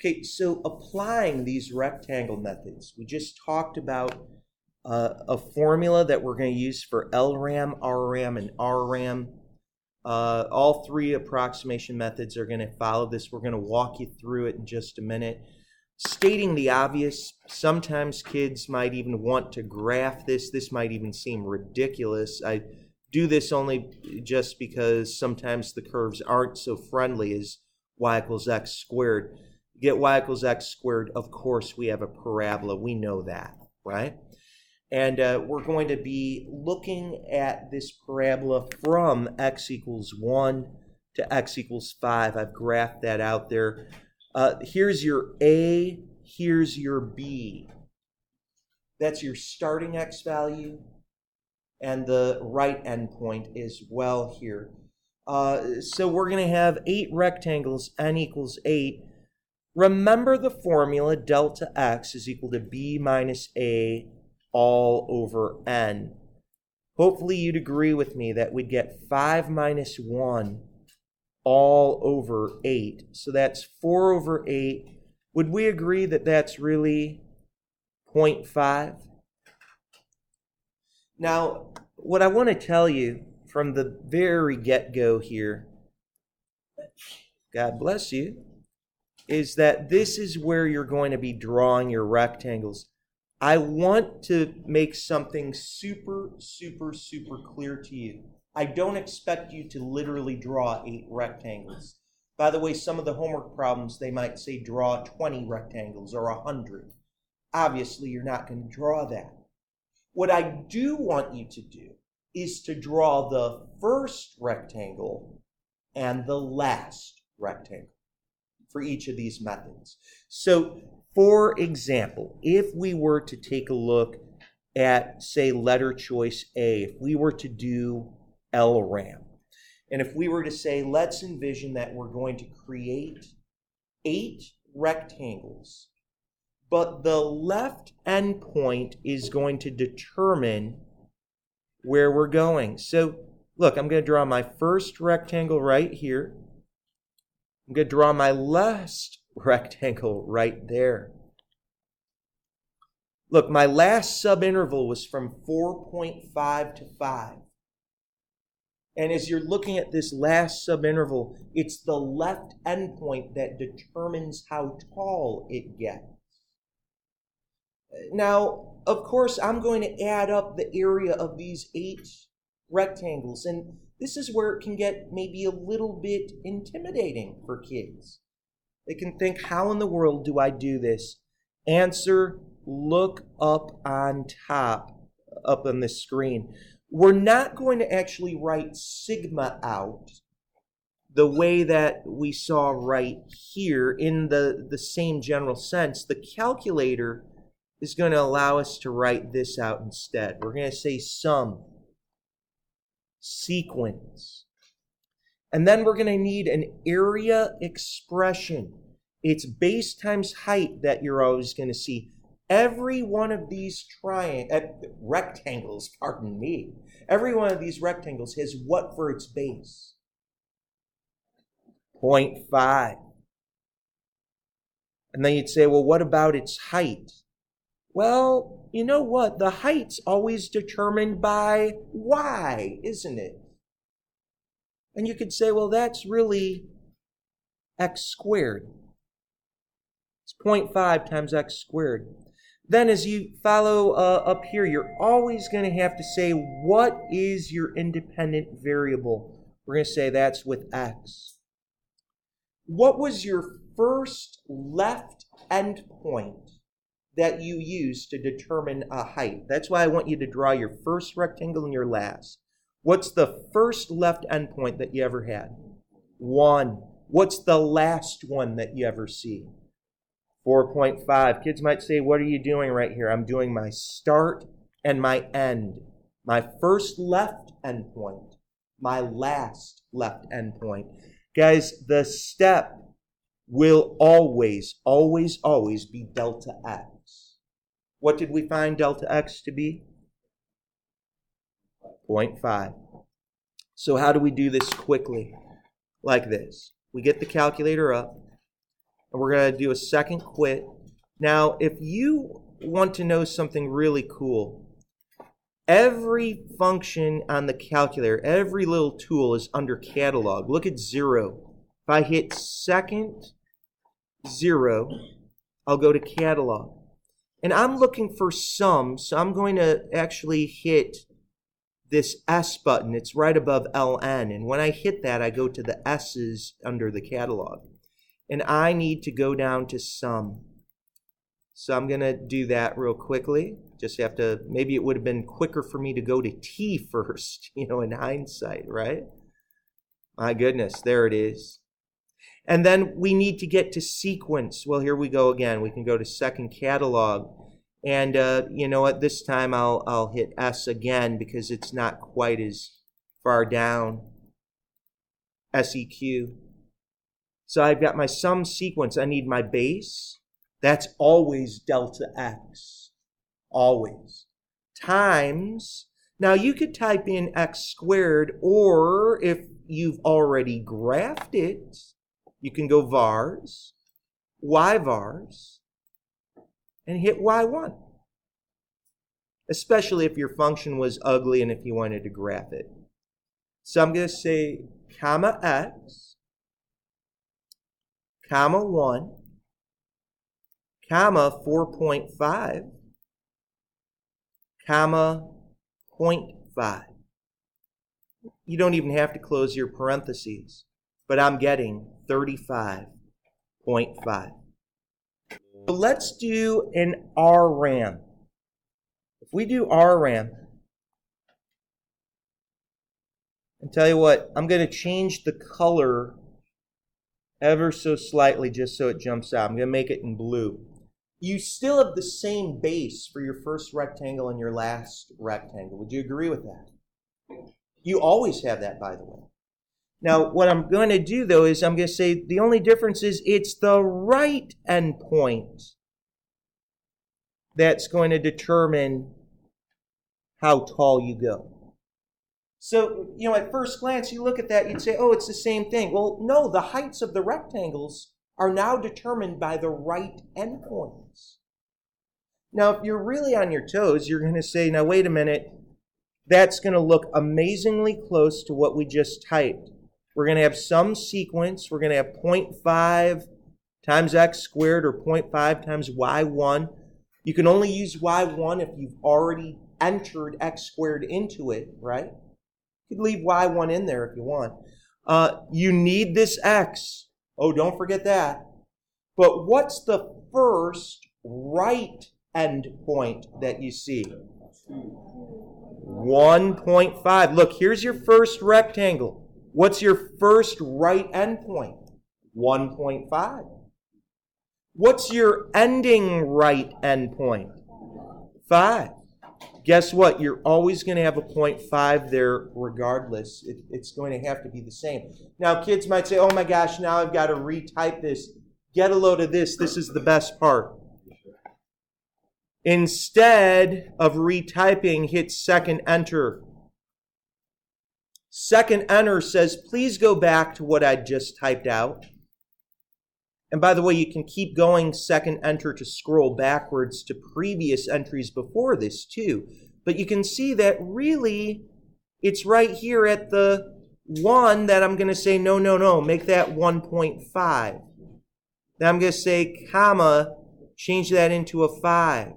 Okay, so applying these rectangle methods, we just talked about a formula that we're going to use for LRAM, RRAM, and RRAM. All three approximation methods are going to follow this. We're going to walk you through it in just a minute. Stating the obvious, sometimes kids might even want to graph this. This might even seem ridiculous. I do this only just because sometimes the curves aren't so friendly as y equals x squared. Get y equals x squared, of course, we have a parabola. We know that, right? And we're going to be looking at this parabola from x equals 1 to x equals 5. I've graphed that out there. Here's your A, here's your B. That's your starting x value, and the right endpoint as well here. So we're going to have 8 rectangles, n equals 8. Remember the formula, delta x is equal to b minus a all over n. Hopefully you'd agree with me that we'd get 5 minus 1 all over 8. So that's 4 over 8. Would we agree that that's really 0.5? Now, what I want to tell you from the very get-go here, God bless you, is that this is where you're going to be drawing your rectangles. I want to make something super clear to you. I don't expect you to literally draw 8 rectangles. By the way, some of the homework problems, they might say draw 20 rectangles or 100. Obviously, you're not going to draw that. What I do want you to do is to draw the first rectangle and the last rectangle for each of these methods. So, for example, if we were to take a look at, say, letter choice A, if we were to do LRAM, and if we were to say, let's envision that we're going to create 8 rectangles, but the left endpoint is going to determine where we're going. So, look, I'm going to draw my first rectangle right here. I'm going to draw my last rectangle right there. Look, my last subinterval was from 4.5 to 5. And as you're looking at this last subinterval, it's the left endpoint that determines how tall it gets. Now, of course, I'm going to add up the area of these 8 rectangles, and this is where it can get maybe a little bit intimidating for kids. They can think, how in the world do I do this? Answer, look up on top, up on the screen. We're not going to actually write sigma out the way that we saw right here in the same general sense. The calculator is going to allow us to write this out instead. We're going to say sum, sequence. And then we're going to need an area expression. It's base times height that you're always going to see. Every one of these rectangles, pardon me, every one of these rectangles has what for its base? 0.5. And then you'd say, well, what about its height? Well, you know what? The height's always determined by y, isn't it? And you could say, well, that's really x squared. It's 0.5 times x squared. Then as you follow up here, you're always going to have to say, what is your independent variable? We're going to say that's with x. What was your first left endpoint that you used to determine a height? That's why I want you to draw your first rectangle and your last. What's the first left endpoint that you ever had? 1. What's the last one that you ever see? 4.5. Kids might say, what are you doing right here? I'm doing my start and my end. My first left endpoint, my last left endpoint. Guys, the step will always be delta x. What did we find delta x to be? 0.5. So how do we do this quickly? Like this. We get the calculator up, And we're going to do a second quit. Now, if you want to know something really cool, every function on the calculator, every little tool is under catalog. Look at 0. If I hit second 0, I'll go to catalog. And I'm looking for sum, so I'm going to actually hit this S button. It's right above LN. And when I hit that, I go to the S's under the catalog. And I need to go down to sum. So I'm going to do that real quickly. Just have to, maybe it would have been quicker for me to go to T first, in hindsight, right? My goodness, there it is. And then we need to get to sequence. Well, here we go again. We can go to second catalog. And you know what? This time I'll hit S again because it's not quite as far down. SEQ. So I've got my sum sequence. I need my base. That's always delta X. Always. Times. Now you could type in X squared, or if you've already graphed it, you can go vars, y vars, and hit y1. Especially if your function was ugly and if you wanted to graph it. So I'm going to say comma x, comma 1, comma 4.5, comma 0.5. You don't even have to close your parentheses, but I'm getting 35.5. So let's do an RAM. If we do RAM, and tell you what, I'm going to change the color ever so slightly just so it jumps out. I'm going to make it in blue. You still have the same base for your first rectangle and your last rectangle. Would you agree with that? You always have that, by the way. Now, what I'm going to do, though, is I'm going to say the only difference is it's the right endpoint that's going to determine how tall you go. So, at first glance, you look at that, you'd say, oh, it's the same thing. Well, no, the heights of the rectangles are now determined by the right endpoints. Now, if you're really on your toes, you're going to say, now, wait a minute, that's going to look amazingly close to what we just typed. We're going to have some sequence. We're going to have 0.5 times x squared or 0.5 times y1. You can only use y1 if you've already entered x squared into it, right? You could leave y1 in there if you want. You need this x. Oh, don't forget that. But what's the first right endpoint that you see? 1.5. Look, here's your first rectangle. What's your first right endpoint? 1.5. What's your ending right endpoint? 5. Guess what? You're always going to have a 0.5 there regardless. It's going to have to be the same. Now, kids might say, oh my gosh, now I've got to retype this. Get a load of this. This is the best part. Instead of retyping, hit second enter. Second enter says, please go back to what I just typed out. And by the way, you can keep going second enter to scroll backwards to previous entries before this too. But you can see that really it's right here at the 1 that I'm going to say, no, make that 1.5. Then I'm going to say, comma, change that into a 5.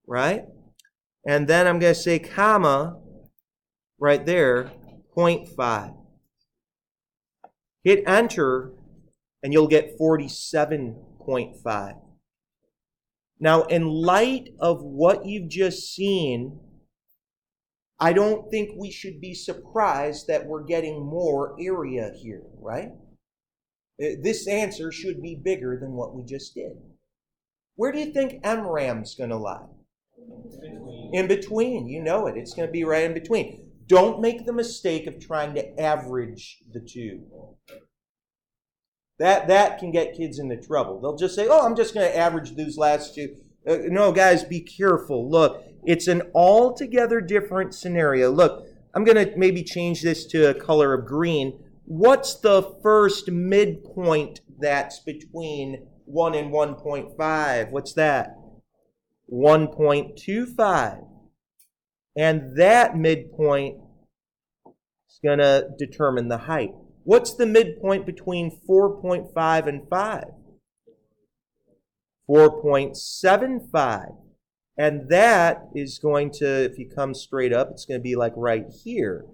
Right? And then I'm going to say, comma, right there, 0.5. Hit enter, and you'll get 47.5. Now, in light of what you've just seen, I don't think we should be surprised that we're getting more area here, right? This answer should be bigger than what we just did. Where do you think MRAM's going to lie? In between. You know it. It's going to be right in between. Don't make the mistake of trying to average the two. That can get kids into trouble. They'll just say, oh, I'm just going to average those last two. No, guys, be careful. Look, it's an altogether different scenario. Look, I'm going to maybe change this to a color of green. What's the first midpoint that's between 1 and 1.5. What's that? 1.25. And that midpoint is going to determine the height. What's the midpoint between 4.5 and 5? 4.75. And that is going to, if you come straight up, it's going to be like right here.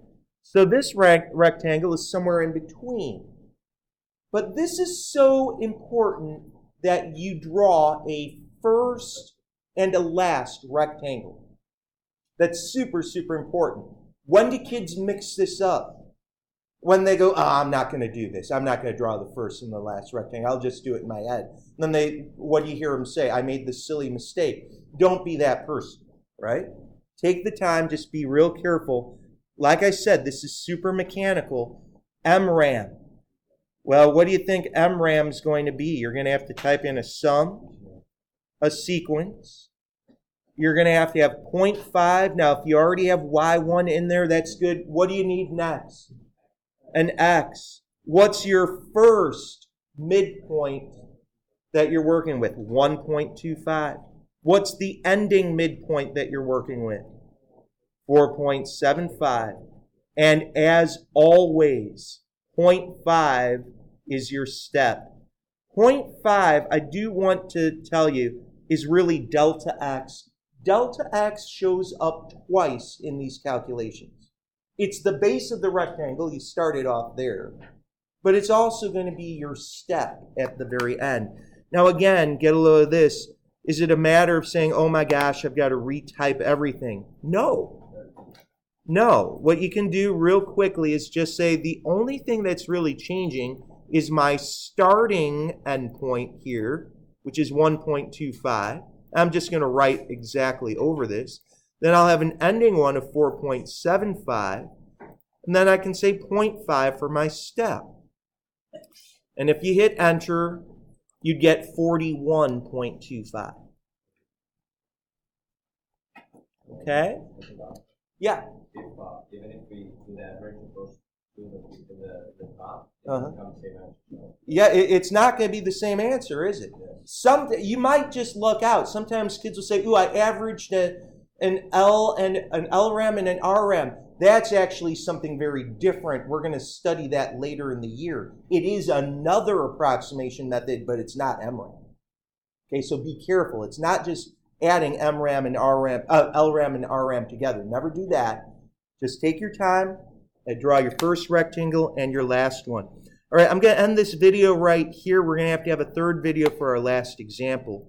So this rectangle is somewhere in between. But this is so important that you draw a first and a last rectangle. That's super, super important. When do kids mix this up? When they go, I'm not going to do this. I'm not going to draw the first and the last rectangle. I'll just do it in my head. And then what do you hear them say? I made this silly mistake. Don't be that person, right? Take the time, just be real careful. Like I said, this is super mechanical. MRAM. Well, what do you think MRAM is going to be? You're going to have to type in a sum, a sequence. You're going to have 0.5. Now, if you already have Y1 in there, that's good. What do you need next? An X. What's your first midpoint that you're working with? 1.25. What's the ending midpoint that you're working with? 4.75. And as always, 0.5 is your step. 0.5, I do want to tell you, is really delta X. Delta X shows up twice in these calculations. It's the base of the rectangle. You started off there. But it's also going to be your step at the very end. Now again, get a load of this. Is it a matter of saying, oh my gosh, I've got to retype everything? No. No. What you can do real quickly is just say the only thing that's really changing is my starting endpoint here, which is 1.25. I'm just going to write exactly over this. Then I'll have an ending one of 4.75. And then I can say 0.5 for my step. And if you hit enter, you'd get 41.25. Okay? Yeah. Even if we do that version first, do the top, it becomes the same answer. Yeah, it's not going to be the same answer, is it? You might just luck out. Sometimes kids will say, ooh, I averaged an LRAM and an RRAM. That's actually something very different. We're going to study that later in the year. It is another approximation method, but it's not MRAM. Okay, so be careful. It's not just adding LRAM and RRAM together. Never do that. Just take your time and draw your first rectangle and your last one. All right, I'm going to end this video right here. We're going to have a third video for our last example.